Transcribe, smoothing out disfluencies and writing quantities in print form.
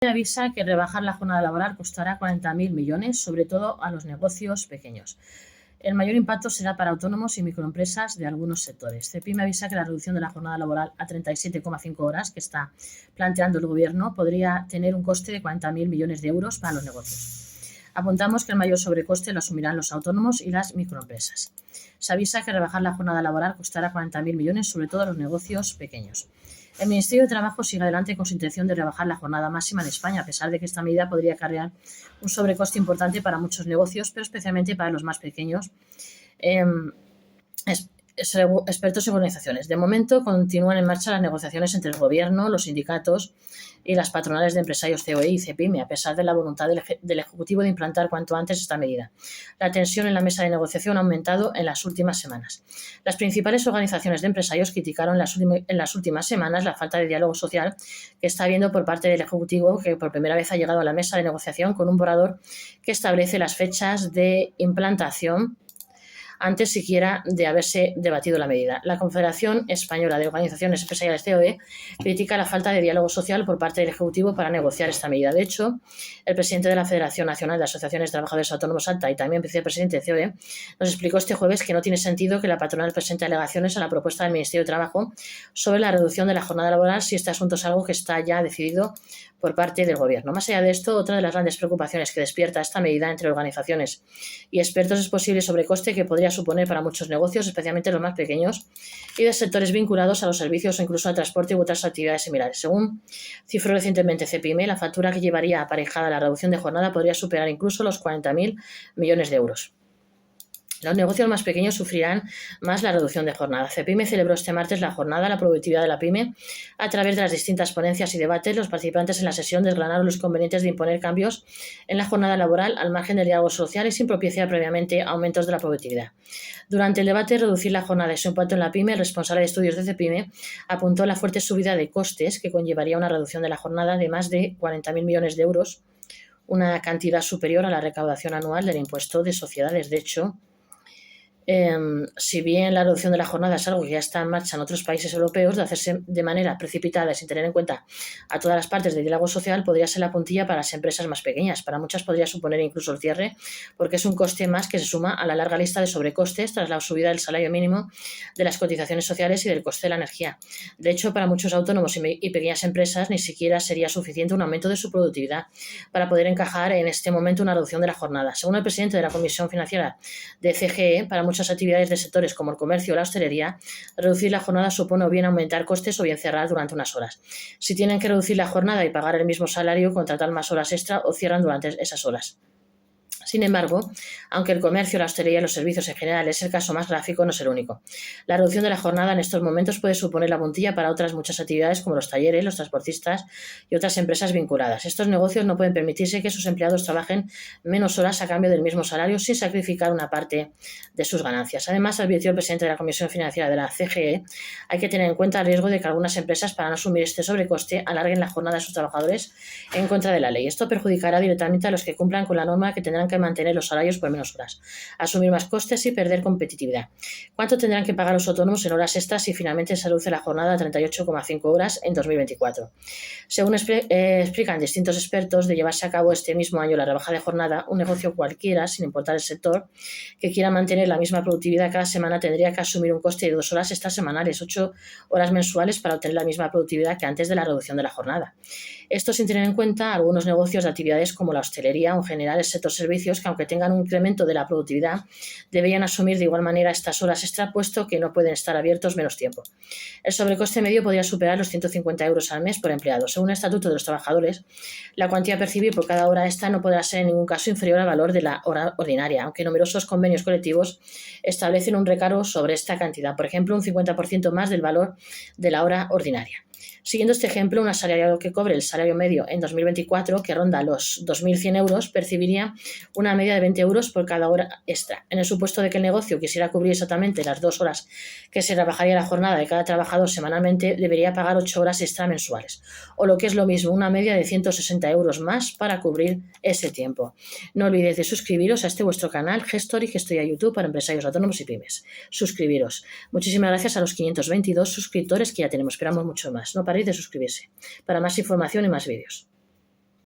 Avisa que rebajar la jornada laboral costará 40.000 millones, sobre todo a los negocios pequeños. El mayor impacto será para autónomos y microempresas de algunos sectores. Cepime avisa que la reducción de la jornada laboral a 37,5 horas que está planteando el Gobierno podría tener un coste de 40.000 millones de euros para los negocios. Apuntamos que el mayor sobrecoste lo asumirán los autónomos y las microempresas. Se avisa que rebajar la jornada laboral costará 40.000 millones, sobre todo a los negocios pequeños. El Ministerio de Trabajo sigue adelante con su intención de rebajar la jornada máxima en España, a pesar de que esta medida podría acarrear un sobrecoste importante para muchos negocios, pero especialmente para los más pequeños, expertos y organizaciones. De momento, continúan en marcha las negociaciones entre el Gobierno, los sindicatos y las patronales de empresarios COE y Cepime, a pesar de la voluntad del Ejecutivo de implantar cuanto antes esta medida. La tensión en la mesa de negociación ha aumentado en las últimas semanas. Las principales organizaciones de empresarios criticaron en las últimas semanas la falta de diálogo social que está habiendo por parte del Ejecutivo, que por primera vez ha llegado a la mesa de negociación con un borrador que establece las fechas de implantación antes siquiera de haberse debatido la medida. La Confederación Española de Organizaciones Empresariales COE critica la falta de diálogo social por parte del Ejecutivo para negociar esta medida. De hecho, el presidente de la Federación Nacional de Asociaciones de Trabajadores Autónomos ATA y también vicepresidente de COE nos explicó este jueves que no tiene sentido que la patronal presente alegaciones a la propuesta del Ministerio de Trabajo sobre la reducción de la jornada laboral si este asunto es algo que está ya decidido por parte del Gobierno. Más allá de esto, otra de las grandes preocupaciones que despierta esta medida entre organizaciones y expertos es posible sobrecoste que podría suponer para muchos negocios, especialmente los más pequeños, y de sectores vinculados a los servicios o incluso al transporte u otras actividades similares. Según cifró recientemente Cepime, la factura que llevaría aparejada la reducción de jornada podría superar incluso los 40.000 millones de euros. Los negocios más pequeños sufrirán más la reducción de jornada. Cepime celebró este martes la jornada La productividad de la pyme. A través de las distintas ponencias y debates, los participantes en la sesión desgranaron los inconvenientes de imponer cambios en la jornada laboral al margen del diálogo social y sin propiciar previamente aumentos de la productividad. Durante el debate Reducir la jornada y su impacto en la pyme, el responsable de estudios de Cepime apuntó la fuerte subida de costes que conllevaría una reducción de la jornada de más de 40.000 millones de euros, una cantidad superior a la recaudación anual del impuesto de sociedades. De hecho, si bien la reducción de la jornada es algo que ya está en marcha en otros países europeos, de hacerse de manera precipitada y sin tener en cuenta a todas las partes del diálogo social, podría ser la puntilla para las empresas más pequeñas. Para muchas podría suponer incluso el cierre, porque es un coste más que se suma a la larga lista de sobrecostes tras la subida del salario mínimo, de las cotizaciones sociales y del coste de la energía. De hecho, para muchos autónomos y pequeñas empresas ni siquiera sería suficiente un aumento de su productividad para poder encajar en este momento una reducción de la jornada. Según el presidente de la Comisión Financiera de CGE, para muchas actividades de sectores como el comercio o la hostelería, reducir la jornada supone o bien aumentar costes o bien cerrar durante unas horas. Si tienen que reducir la jornada y pagar el mismo salario, contratar más horas extra o cierran durante esas horas. Sin embargo, aunque el comercio, la hostelería y los servicios en general es el caso más gráfico, no es el único. La reducción de la jornada en estos momentos puede suponer la puntilla para otras muchas actividades como los talleres, los transportistas y otras empresas vinculadas. Estos negocios no pueden permitirse que sus empleados trabajen menos horas a cambio del mismo salario sin sacrificar una parte de sus ganancias. Además, advirtió el presidente de la Comisión Financiera de la CGE, hay que tener en cuenta el riesgo de que algunas empresas, para no asumir este sobrecoste, alarguen la jornada de sus trabajadores en contra de la ley. Esto perjudicará directamente a los que cumplan con la norma, que tendrán que mantener los salarios por menos horas, asumir más costes y perder competitividad. ¿Cuánto tendrán que pagar los autónomos en horas extras si finalmente se reduce la jornada a 38,5 horas en 2024? Según explican distintos expertos, de llevarse a cabo este mismo año la rebaja de jornada, un negocio cualquiera, sin importar el sector, que quiera mantener la misma productividad cada semana tendría que asumir un coste de 2 horas extras semanales, 8 horas mensuales para obtener la misma productividad que antes de la reducción de la jornada. Esto sin tener en cuenta algunos negocios de actividades como la hostelería o en general el sector servicios, que aunque tengan un incremento de la productividad, deberían asumir de igual manera estas horas extra, puesto que no pueden estar abiertos menos tiempo. El sobrecoste medio podría superar los 150 euros al mes por empleado. Según el Estatuto de los Trabajadores, la cuantía a percibir por cada hora extra no podrá ser en ningún caso inferior al valor de la hora ordinaria, aunque numerosos convenios colectivos establecen un recargo sobre esta cantidad, por ejemplo, un 50% más del valor de la hora ordinaria. Siguiendo este ejemplo, un asalariado que cobre el salario medio en 2024, que ronda los 2.100 euros, percibiría una media de 20 euros por cada hora extra. En el supuesto de que el negocio quisiera cubrir exactamente las 2 horas que se rebajaría la jornada de cada trabajador semanalmente, debería pagar 8 horas extra mensuales, o lo que es lo mismo, una media de 160 euros más para cubrir ese tiempo. No olvidéis de suscribiros a este vuestro canal Gestor y Gestoría YouTube para empresarios autónomos y pymes. Suscribiros. Muchísimas gracias a los 522 suscriptores que ya tenemos, esperamos mucho más. No paréis de suscribirse para más información y más vídeos.